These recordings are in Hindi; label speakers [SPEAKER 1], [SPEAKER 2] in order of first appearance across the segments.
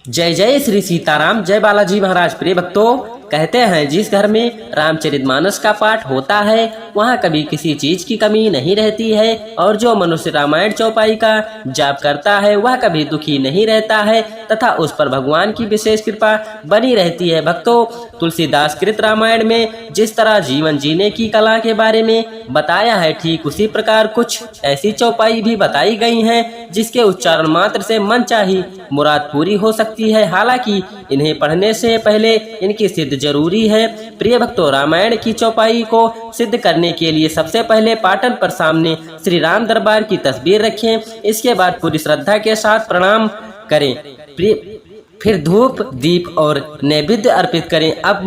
[SPEAKER 1] जय जय श्री सीताराम। जय बालाजी महाराज। प्रिय भक्तों, कहते हैं जिस घर में रामचरितमानस का पाठ होता है वहाँ कभी किसी चीज की कमी नहीं रहती है, और जो मनुष्य रामायण चौपाई का जाप करता है वह कभी दुखी नहीं रहता है तथा उस पर भगवान की विशेष कृपा बनी रहती है। भक्तों, तुलसीदास कृत रामायण में जिस तरह जीवन जीने की कला के बारे में बताया है, ठीक उसी प्रकार कुछ ऐसी चौपाई भी बताई गई हैं जिसके उच्चारण मात्र से मन चाही मुराद पूरी हो सकती है। हालांकि इन्हें पढ़ने से पहले इनकी सिद्ध जरूरी है। प्रिय भक्तों, रामायण की चौपाई को सिद्ध करने के लिए सबसे पहले पाटन पर सामने श्री राम दरबार की तस्वीर रखें। इसके बाद पूरी श्रद्धा के साथ प्रणाम करें। फिर धूप दीप और नैवेद्य अर्पित करें। अब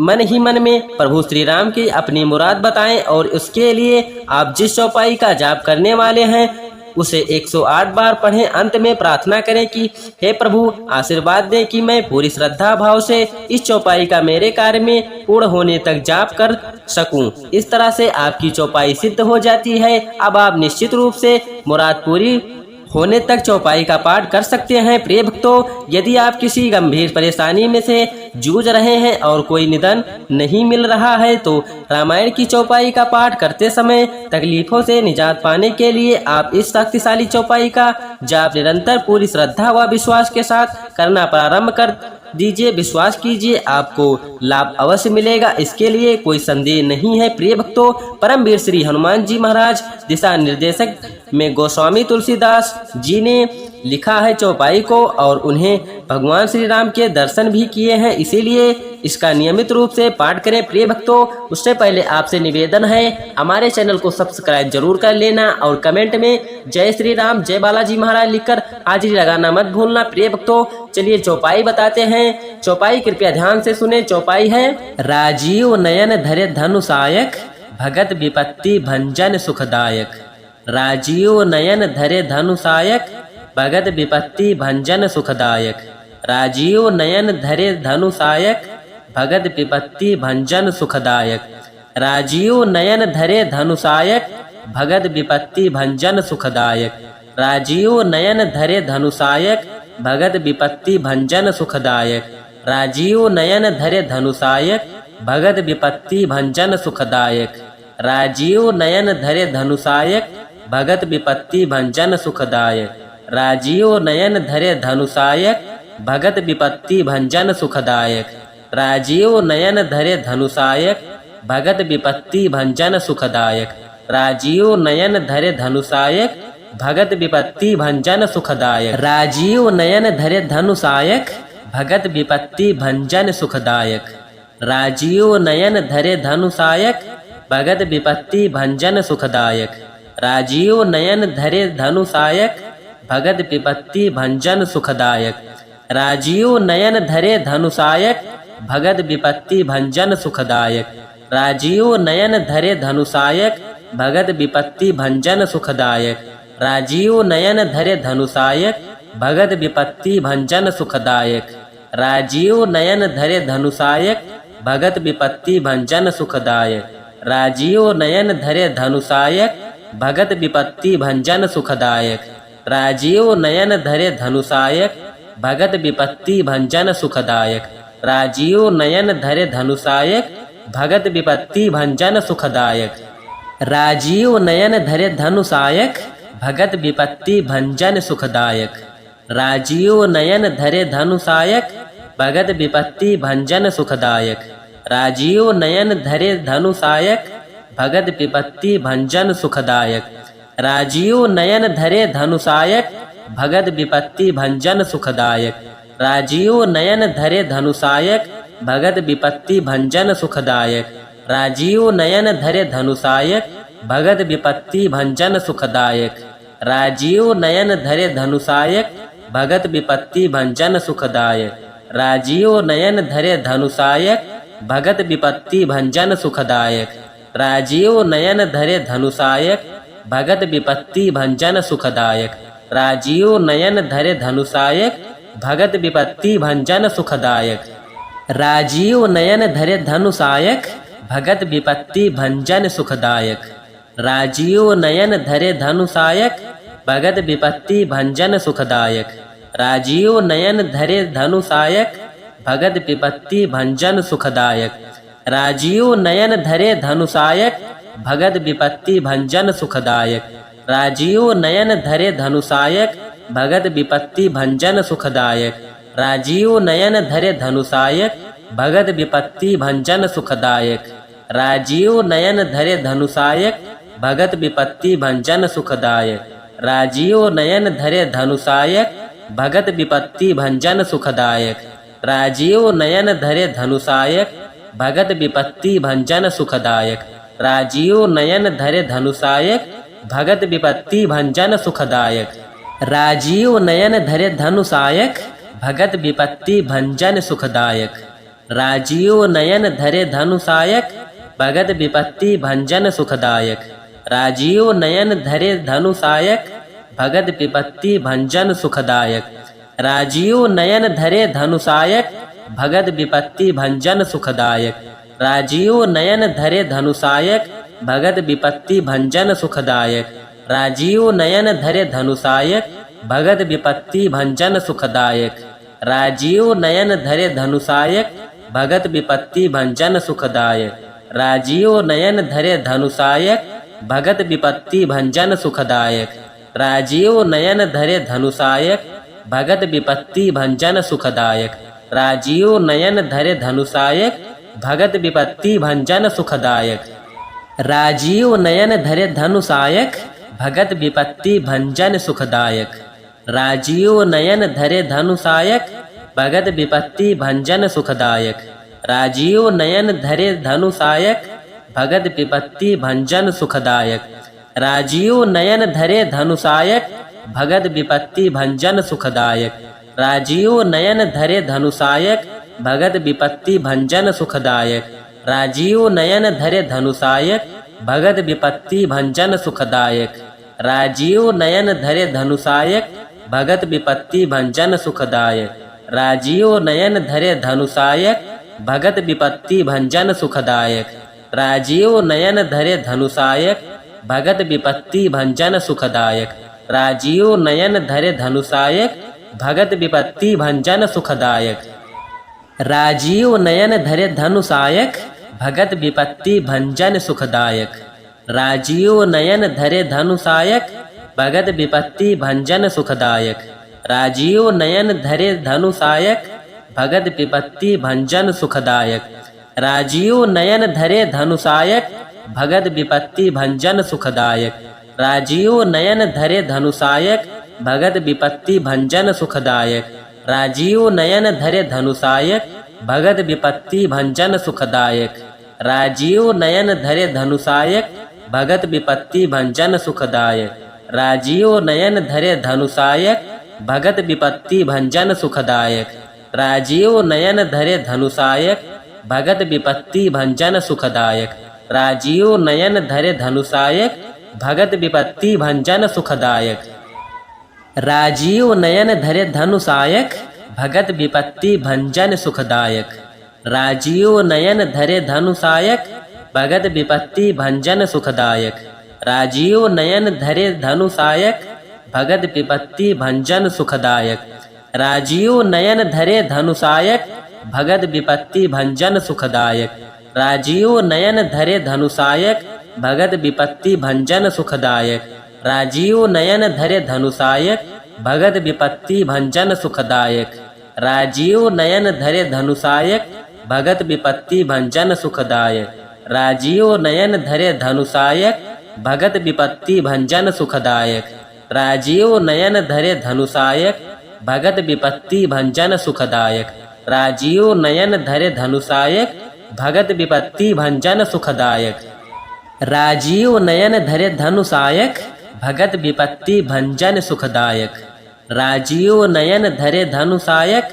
[SPEAKER 1] मन ही मन में प्रभु श्री राम की अपनी मुराद बताएं और उसके लिए आप जिस चौपाई का जाप करने वाले हैं उसे 108 बार पढ़ें। अंत में प्रार्थना करें कि हे प्रभु, आशीर्वाद दें कि मैं पूरी श्रद्धा भाव से इस चौपाई का मेरे कार्य में पूर्ण होने तक जाप कर सकूं। इस तरह से आपकी चौपाई सिद्ध हो जाती है। अब आप निश्चित रूप से मुराद पूरी होने तक चौपाई का पाठ कर सकते हैं। प्रिय भक्तों, यदि आप किसी गंभीर परेशानी में से जूझ रहे हैं और कोई निदान नहीं मिल रहा है तो रामायण की चौपाई का पाठ करते समय तकलीफों से निजात पाने के लिए आप इस शक्तिशाली चौपाई का जाप निरंतर पूरी श्रद्धा व विश्वास के साथ करना प्रारंभ कर दीजिए। विश्वास कीजिए, आपको लाभ अवश्य मिलेगा, इसके लिए कोई संदेह नहीं है। प्रिय भक्तों, परमवीर श्री हनुमान जी महाराज दिशा निर्देशक में गोस्वामी तुलसीदास जी ने लिखा है चौपाई को, और उन्हें भगवान श्री राम के दर्शन भी किए हैं, इसीलिए इसका नियमित रूप से पाठ करें। प्रिय भक्तों, उससे पहले आपसे निवेदन है हमारे चैनल को सब्सक्राइब जरूर कर लेना और कमेंट में जय श्री राम जय बालाजी महाराज लिखकर हाजिरी लगाना मत भूलना। प्रिय भक्तों, चलिए चौपाई बताते हैं। चौपाई कृपया ध्यान से सुने। चौपाई है राजीव नयन धरे धनुषायक भगत विपत्ति भंजन सुखदायक। राजीव नयन धरे धनुषायक भगत विपत्ति भंजन सुखदायक। राजीव नयन धरे धनुषायक भगत विपत्ति भंजन सुखदायक। राजीव नयन धरे धनुषायक भगत विपत्ति भंजन सुखदायक। राजीव नयन धरे धनुषायक भगत विपत्ति भंजन सुखदायक। राजीव नयन धरे धनुषायक भगत विपत्ति भंजन सुखदायक। राजीव नयन धरे धनुषायक भगत विपत्ति भंजन सुखदायक। राजीव नयन धरे धनुषायक भगत विपत्ति भंजन सुखदायक। राजीव नयन धरे धनुषायक भगत विपत्ति भंजन सुखदायक। राजीव नयन धरे धनुषायक भगत विपत्ति भंजन सुखदायक। राजीव नयन धरे धनुषायक भगत विपत्ति भंजन सुखदायक। राजीव नयन धरे धनुषायक भगत विपत्ति भंजन सुखदायक। राजीव नयन धरे धनुषायक भगत विपत्ति भंजन सुखदायक। राजीव नयन धरे धनुषायक भगत विपत्ति भंजन सुखदायक। राजीव नयन धरे धनुषायक भगत विपत्ति भंजन सुखदायक। राजीव नयन धरे धनुषायक भगत विपत्ति भंजन सुखदायक। राजीव नयन धरे धनुषायक भगत विपत्ति भंजन सुखदायक। राजीव नयन धरे धनुषायक भगत विपत्ति भंजन सुखदायक। राजीव नयन धरे धनुषायक भगत विपत्ति भंजन सुखदायक। राजीव नयन धरे धनुषायक भगत विपत्ति भंजन सुखदायक। राजीव नयन धरे धनुषायक भगत विपत्ति भंजन सुखदायक। राजीव नयन धरे धनुषायक भगत विपत्ति भंजन सुखदायक। राजीव नयन धरे धनुषायक भगत विपत्ति भंजन सुखदायक। राजीव नयन धरे धनुषायक भगत विपत्ति भंजन सुखदायक। राजीव नयन धरे धनुषायक भगत विपत्ति भंजन सुखदायक। राजीव नयन धरे धनुषायक भगत विपत्ति भंजन सुखदायक। राजीव नयन धरे धनुषायक भगत विपत्ति भंजन सुखदायक। राजीव नयन धरे धनुषायक भगत विपत्ति भंजन सुखदायक। राजीव नयन धरे धनुषायक भगत विपत्ति भंजन सुखदायक। राजीव नयन धरे धनुषायक भगत विपत्ति भंजन सुखदायक। राजीव नयन धरे धनुषायक भगत विपत्ति भंजन सुखदायक। राजीव नयन धरे धनुषायक भगत विपत्ति भंजन सुखदायक। राजीव नयन धरे धनुषायक भगत विपत्ति भंजन सुखदायक। राजीव नयन धरे धनुषायक भगत विपत्ति भंजन सुखदायक। राजीव नयन धरे धनुषायक भगत विपत्ति भंजन सुखदायक। राजीव नयन धरे धनुषायक भगत विपत्ति भंजन सुखदायक। राजीव नयन धरे धनुषायक भगत विपत्ति भंजन सुखदायक। राजीव नयन धरे धनुषायक भगत विपत्ति भंजन सुखदायक। राजीव नयन धरे धनुषायक भगत विपत्ति भंजन सुखदायक। राजीव नयन धरे धनुषायक भगत विपत्ति भंजन सुखदायक। राजीव नयन धरे धनुषायक भगत विपत्ति भंजन सुखदायक। राजीव नयन धरे धनुषायक भगत विपत्ति भंजन सुखदायक। राजीव नयन धरे धनुषायक भगत विपत्ति भंजन सुखदायक। राजीव नयन धरे धनुषायक भगत विपत्ति भंजन सुखदायक। राजीव नयन धरे धनुषायक भगत विपत्ति भंजन सुखदायक। राजीव नयन धरे धनुषायक भगत विपत्ति भंजन सुखदायक। राजीव नयन धरे धनुषायक भगत विपत्ति भंजन सुखदायक। राजीव नयन धरे धनुषायक भगत विपत्ति भंजन सुखदायक। राजीव नयन धरे धनुषायक भगत विपत्ति भंजन सुखदायक। राजीव नयन धरे धनुषायक भगत विपत्ति भंजन सुखदायक। राजीव नयन धरे धनुषायक भगत विपत्ति भंजन सुखदायक। राजीव नयन धरे धनुषायक भगत विपत्ति भंजन सुखदायक। राजीव नयन धरे धनुषायक भगत विपत्ति भंजन सुखदायक। राजीव नयन धरे धनुषायक भगत विपत्ति भंजन सुखदायक। राजीव नयन धरे धनुषायक भगत विपत्ति भंजन सुखदायक। राजीव नयन धरे धनुषायक भगत विपत्ति भंजन सुखदायक। राजीव नयन धरे धनुषायक भगत विपत्ति भंजन सुखदायक। राजीव नयन धरे धनुषायक भगत विपत्ति भंजन सुखदायक। राजीव नयन धरे धनुषायक भगत विपत्ति भंजन सुखदायक। राजीव नयन धरे धनुषायक भगत विपत्ति भंजन सुखदायक। राजीव नयन धरे धनुषायक भगत विपत्ति भंजन सुखदायक। राजीव नयन धरे धनुषायक भगत विपत्ति भंजन सुखदायक। राजीव नयन धरे धनुषायक भगत विपत्ति भंजन सुखदायक। राजीव नयन धरे धनुषायक भगत विपत्ति भंजन सुखदायक। राजीव नयन धरे धनुषायक भगत विपत्ति भंजन सुखदायक। राजीव नयन धरे धनुषायक भगत विपत्ति भंजन सुखदायक। राजीव नयन धरे धनुषायक भगत विपत्ति भंजन सुखदायक। राजीव नयन धरे धनुषायक भगत विपत्ति भंजन सुखदायक। राजीव नयन धरे धनुषायक भगत विपत्ति भंजन सुखदायक। राजीव नयन धरे धनुषायक भगत विपत्ति भंजन सुखदायक। राजीव नयन धरे धनुषायक भगत विपत्ति भंजन सुखदायक। राजीव नयन धरे धनुषायक भगत विपत्ति भंजन सुखदायक। राजीव नयन धरे धनुषायक भगत विपत्ति भंजन सुखदायक। राजीव नयन धरे धनुषायक भगत विपत्ति भंजन सुखदायक। राजीव नयन धरे धनुषायक भगत विपत्ति भंजन सुखदायक। राजीव नयन धरे धनुषायक भगत विपत्ति भंजन सुखदायक। राजीव नयन धरे धनुषायक भगत विपत्ति भंजन सुखदायक। राजीव नयन धरे धनुषायक भगत विपत्ति भंजन सुखदायक। राजीव नयन धरे धनुषायक भगत विपत्ति भंजन सुखदायक। राजीव नयन धरे धनुषायक भगत विपत्ति भंजन सुखदायक। राजीव नयन धरे धनुषायक भगत विपत्ति भंजन सुखदायक। राजीव नयन धरे धनुषायक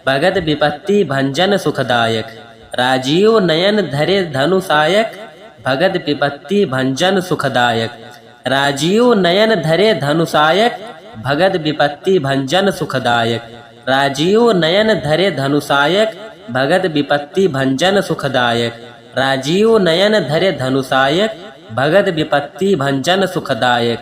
[SPEAKER 1] भगत विपत्ति भंजन सुखदायक। राजीव नयन धरे धनुषायक भगत विपत्ति भंजन सुखदायक। राजीव नयन धरे धनुषायक भगत विपत्ति भंजन सुखदायक। राजीव नयन धरे धनुषायक भगत विपत्ति भंजन सुखदायक। राजीव नयन धरे धनुषायक भगत विपत्ति भंजन सुखदायक।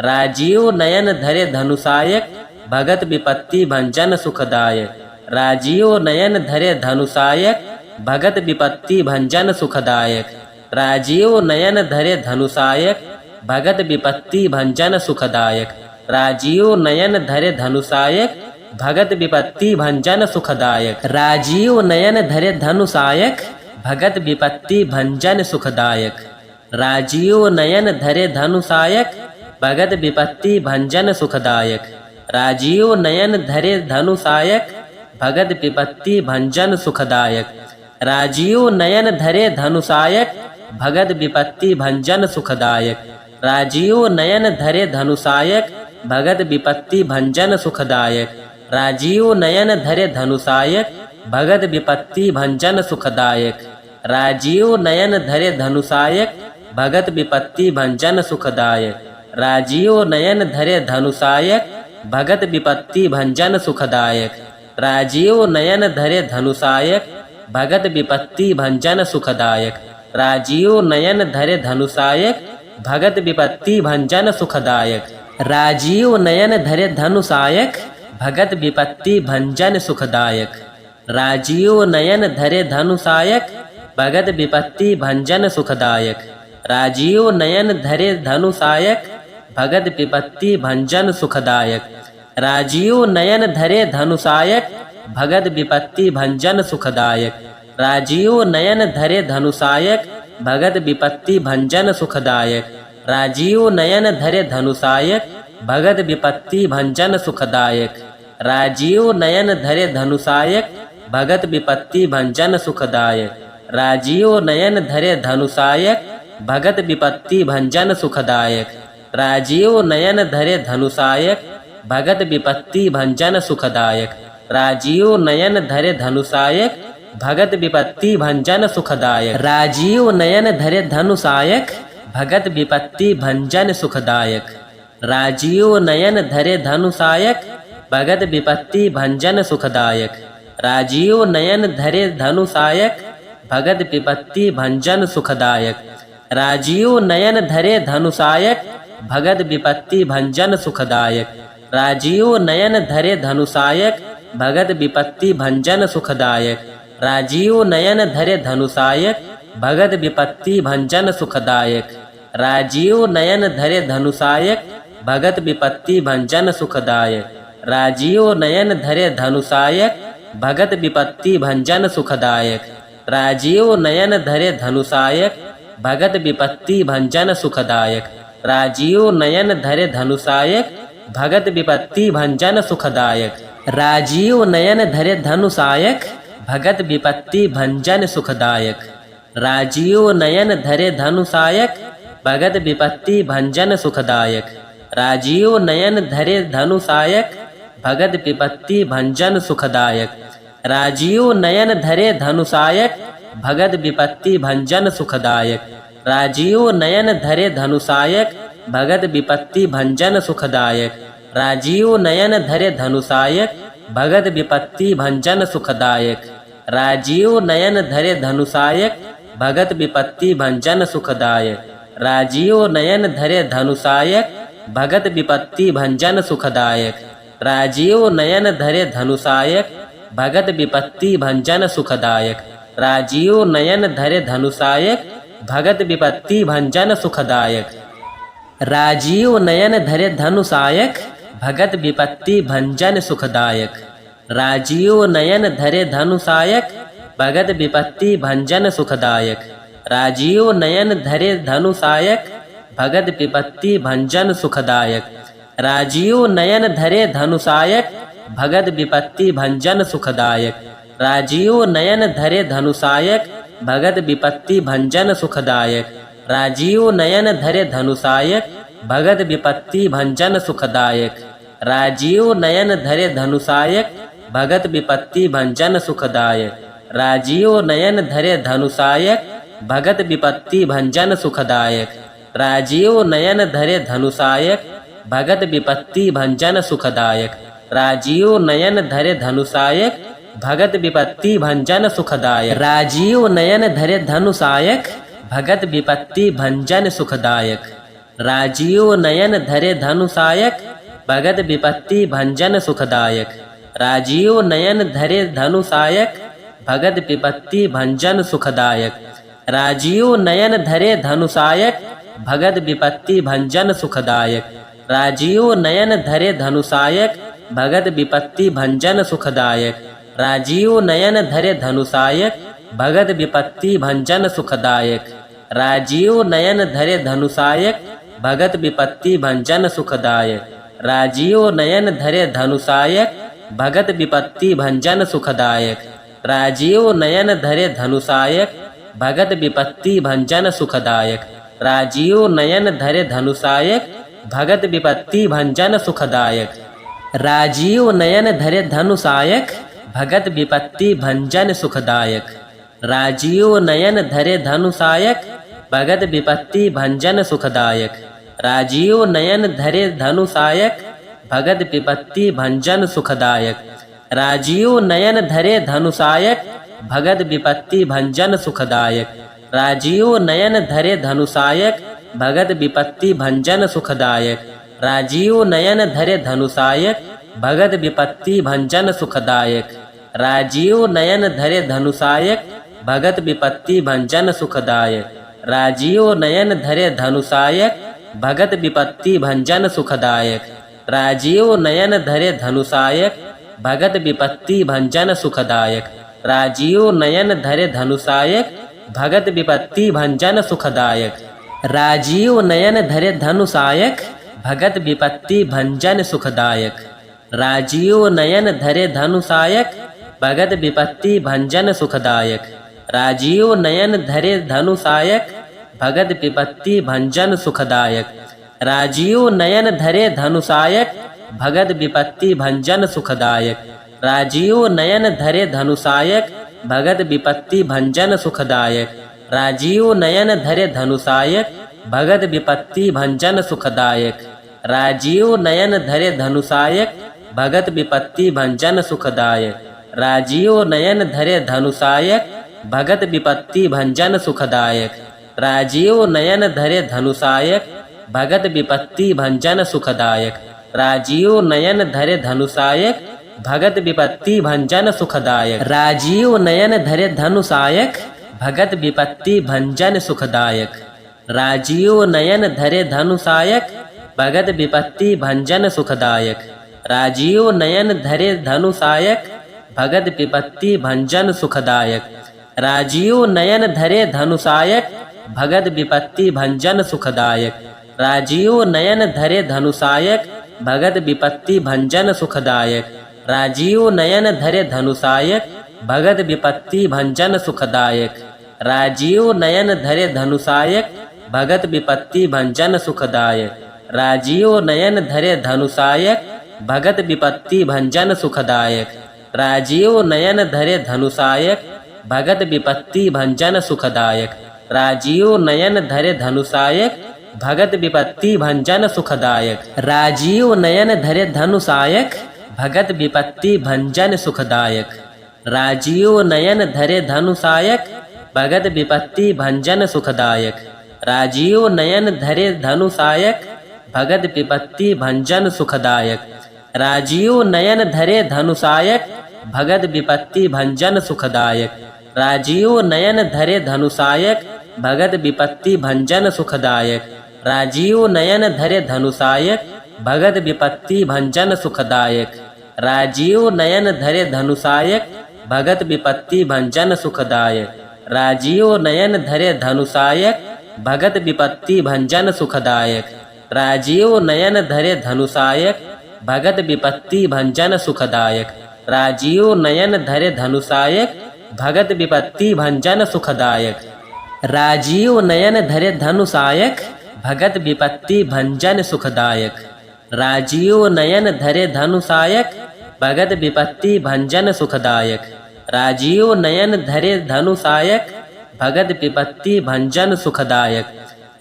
[SPEAKER 1] राजीव नयन धरे धनुषायक भगत विपत्ति भंजन सुखदायक। राजीव नयन धरे धनुषायक, भगत विपत्ति भंजन सुखदायक। राजीव नयन धरे धनुषायक, भगत विपत्ति भंजन सुखदायक। राजीव नयन धरे धनुषायक, भगत विपत्ति भंजन सुखदायक। राजीव नयन धरे धनुषायक, भगत विपत्ति भंजन सुखदायक। राजीव नयन धरे धनुषायक, भगत विपत्ति भंजन सुखदायक। राजीव नयन धरे धनुषायक, भगत विपत्ति भंजन सुखदायक। राजीव नयन धरे धनुषायक, भगत विपत्ति भंजन सुखदायक। राजीव नयन धरे धनुषायक, भगत विपत्ति भंजन सुखदायक। राजीव नयन धरे धनुषायक, भगत विपत्ति भंजन सुखदायक। राजीव नयन धरे धनुषायक, भगत विपत्ति भंजन सुखदायक। राजीव नयन धरे धनुषायक, भगत विपत्ति भंजन सुखदायक। राजीव नयन धरे धनुषायक, भगत विपत्ति भंजन सुखदायक। राजीव नयन धरे धनुषायक, भगत विपत्ति भंजन सुखदायक। राजीव नयन धरे धनुषायक, भगत विपत्ति भंजन सुखदायक। राजीव नयन धरे धनुषायक, भगत विपत्ति भंजन सुखदायक। राजीव नयन धरे धनुषायक, भगत विपत्ति भंजन सुखदायक। राजीव नयन धरे धनुषायक, भगत विपत्ति भंजन सुखदायक। राजीव नयन धरे धनुषायक, भगत विपत्ति भंजन सुखदायक। राजीव नयन धरे धनुषायक, भगत विपत्ति भंजन सुखदायक। राजीव नयन धरे धनुषायक, भगत विपत्ति भंजन सुखदायक। राजीव नयन धरे धनुषायक, भगत विपत्ति भंजन सुखदायक। राजीव नयन धरे धनुषायक, भगत विपत्ति भंजन सुखदायक। राजीव नयन धरे धनुषायक, भगत विपत्ति भंजन सुखदायक। राजीव नयन धरे धनुषायक, भगत विपत्ति भंजन सुखदायक। राजीव नयन धरे धनुषायक, भगत विपत्ति भंजन सुखदायक। राजीव नयन धरे धनुषायक, भगत विपत्ति भंजन सुखदायक। राजीव नयन धरे धनुषायक, भगत विपत्ति भंजन सुखदायक। राजीव नयन धरे धनुषायक, भगत विपत्ति भंजन सुखदायक। राजीव नयन धरे धनुषायक, भगत विपत्ति भंजन सुखदायक। राजीव नयन धरे धनुषायक, भगत विपत्ति भंजन सुखदायक। राजीव नयन धरे धनुषायक, भगत विपत्ति भंजन सुखदायक। राजीव नयन धरे धनुषायक, भगत विपत्ति भंजन सुखदायक। राजीव नयन धरे धनुषायक, भगत विपत्ति भंजन सुखदायक। राजीव नयन धरे धनुषायक, भगत विपत्ति भंजन सुखदायक। राजीव नयन धरे धनुषायक, भगत विपत्ति भंजन सुखदायक। राजीव नयन धरे धनुषायक, भगत विपत्ति भंजन सुखदायक। राजीव नयन धरे धनुषायक, भगत विपत्ति भंजन सुखदायक। राजीव नयन धरे धनुषायक, भगत विपत्ति भंजन सुखदायक। राजीव नयन धरे धनुषायक, भगत विपत्ति भंजन सुखदायक। राजीव नयन धरे धनुषायक, भगत विपत्ति भंजन सुखदायक। राजीव नयन धरे धनुषायक, भगत विपत्ति भंजन सुखदायक। राजीव नयन धरे धनुषायक, भगत विपत्ति भंजन सुखदायक। राजीव नयन धरे धनुषायक, भगत विपत्ति भंजन सुखदायक। राजीव नयन धरे धनुषायक, भगत विपत्ति भंजन सुखदायक। राजीव नयन धरे धनुषायक, भगत विपत्ति भंजन सुखदायक। राजीव नयन धरे धनुषायक, भगत विपत्ति भंजन सुखदायक। राजीव नयन धरे धनुषायक, भगत विपत्ति भंजन सुखदायक। राजीव नयन धरे धनुषायक, भगत विपत्ति भंजन सुखदायक। राजीव नयन धरे धनुषायक, भगत विपत्ति भंजन सुखदायक। राजीव नयन धरे धनुषायक, भगत विपत्ति भंजन सुखदायक। राजीव नयन धरे धनुषायक, भगत विपत्ति भंजन सुखदायक। राजीव नयन धरे धनुषायक, भगत विपत्ति भंजन सुखदायक। राजीव नयन धरे धनुषायक, भगत विपत्ति भंजन सुखदायक। राजीव नयन धरे धनुषायक, भगत विपत्ति भंजन सुखदायक। राजीव नयन धरे धनुषायक, भगत विपत्ति भंजन सुखदायक। राजीव नयन धरे धनुषायक, भगत विपत्ति भंजन सुखदायक। राजीव नयन धरे धनुषायक, भगत विपत्ति भंजन सुखदायक। राजीव नयन धरे धनुषायक, भगत विपत्ति भंजन सुखदायक। राजीव नयन धरे धनुषायक, भगत विपत्ति भंजन सुखदायक। राजीव नयन धरे धनुषायक, भगत विपत्ति भंजन सुखदायक। राजीव नयन धरे धनुषायक, भगत विपत्ति भंजन सुखदायक। राजीव नयन धरे धनुषायक, भगत विपत्ति भंजन सुखदायक। राजीव नयन धरे धनुषायक, भगत विपत्ति भंजन सुखदायक। राजीव नयन धरे धनुषायक, भगत विपत्ति भंजन सुखदायक। राजीव नयन धरे धनुषायक, भगत विपत्ति भंजन सुखदायक। राजीव नयन धरे धनुषायक, भगत विपत्ति भंजन सुखदायक। राजीव नयन धरे धनुषायक, भगत विपत्ति भंजन सुखदायक। राजीव नयन धरे धनुषायक, भगत विपत्ति भंजन सुखदायक। राजीव नयन धरे धनुषायक, भगत विपत्ति भंजन सुखदायक। राजीव नयन धरे धनुषायक, भगत विपत्ति भंजन सुखदायक। राजीव नयन धरे धनुषायक, भगत विपत्ति भंजन सुखदायक। राजीव नयन धरे धनुषायक, भगत विपत्ति भंजन सुखदायक। राजीव नयन धरे धनुषायक, भगत विपत्ति भंजन सुखदायक। राजीव नयन धरे धनुषायक, भगत विपत्ति भंजन सुखदायक। राजीव नयन धरे धनुषायक, भगत विपत्ति भंजन सुखदायक। राजीव नयन धरे धनुषायक, भगत विपत्ति भंजन सुखदायक। राजीव नयन धरे धनुषायक, भगत विपत्ति भंजन सुखदायक। राजीव नयन धरे धनुषायक, भगत विपत्ति भंजन सुखदायक। राजीव नयन धरे धनुषायक, भगत विपत्ति भंजन सुखदायक। राजीव नयन धरे धनुषायक, भगत विपत्ति भंजन सुखदायक। राजीव नयन धरे धनुषायक, भगत विपत्ति भंजन सुखदायक। राजीव नयन धरे धनुषायक, भगत विपत्ति भंजन सुखदायक। राजीव नयन धरे धनुषायक, भगत विपत्ति भंजन सुखदायक। राजीव नयन धरे धनुषायक, भगत विपत्ति भंजन सुखदायक। राजीव नयन धरे धनुषायक, भगत विपत्ति भंजन सुखदायक। राजीव नयन धरे धनुषायक, भगत विपत्ति भंजन सुखदायक। राजीव नयन धरे धनुषायक, भगत विपत्ति भंजन सुखदायक। राजीव नयन धरे धनुषायक, भगत विपत्ति भंजन सुखदायक। राजीव नयन धरे धनुषायक, भगत विपत्ति भंजन सुखदायक। राजीव नयन धरे धनुषायक, भगत विपत्ति भंजन सुखदायक। राजीव नयन धरे धनुषायक, भगत विपत्ति भंजन सुखदायक। राजीव नयन धरे धनुषायक, भगत विपत्ति भंजन सुखदायक। राजीव नयन धरे धनुषायक, भगत विपत्ति भंजन सुखदायक। राजीव नयन धरे धनुषायक, भगत विपत्ति भंजन सुखदायक। राजीव नयन धरे धनुषायक, भगत विपत्ति भंजन सुखदायक। राजीव नयन धरे धनुषायक, भगत विपत्ति भंजन सुखदायक। राजीव नयन धरे धनुषायक, भगत विपत्ति भंजन सुखदायक। राजीव नयन धरे धनुषायक, भगत विपत्ति भंजन सुखदायक। राजीव नयन धरे धनुषायक, भगत विपत्ति भंजन सुखदायक। राजीव नयन धरे धनुषायक, भगत विपत्ति भंजन सुखदायक। राजीव नयन धरे धनुषायक, भगत विपत्ति भंजन सुखदायक। राजीव नयन धरे धनुषायक, भगत विपत्ति भंजन सुखदायक। राजीव नयन धरे धनुषायक, भगत विपत्ति भंजन सुखदायक। राजीव नयन धरे धनुषायक, भगत विपत्ति भंजन सुखदायक। राजीव नयन धरे धनुषायक, भगत विपत्ति भंजन सुखदायक। राजीव नयन धरे धनुषायक, भगत विपत्ति भंजन सुखदायक।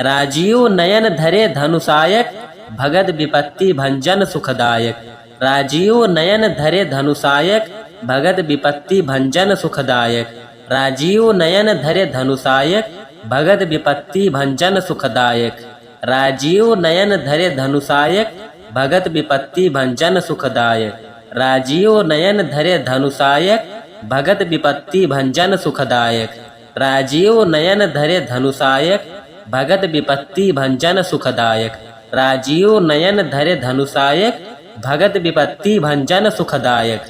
[SPEAKER 1] राजीव नयन धरे धनुषायक, भगत विपत्ति भंजन सुखदायक। राजीव नयन धरे धनुषायक, भगत विपत्ति भंजन सुखदायक। राजीव नयन धरे धनुषायक, भगत विपत्ति भंजन सुखदायक। राजीव नयन धरे धनुषायक, भगत विपत्ति भंजन सुखदायक। राजीव नयन धरे धनुषायक, भगत विपत्ति भंजन सुखदायक। राजीव नयन धरे धनुषायक, भगत विपत्ति भंजन सुखदायक। राजीव नयन धरे धनुषायक, भगत विपत्ति भंजन सुखदायक।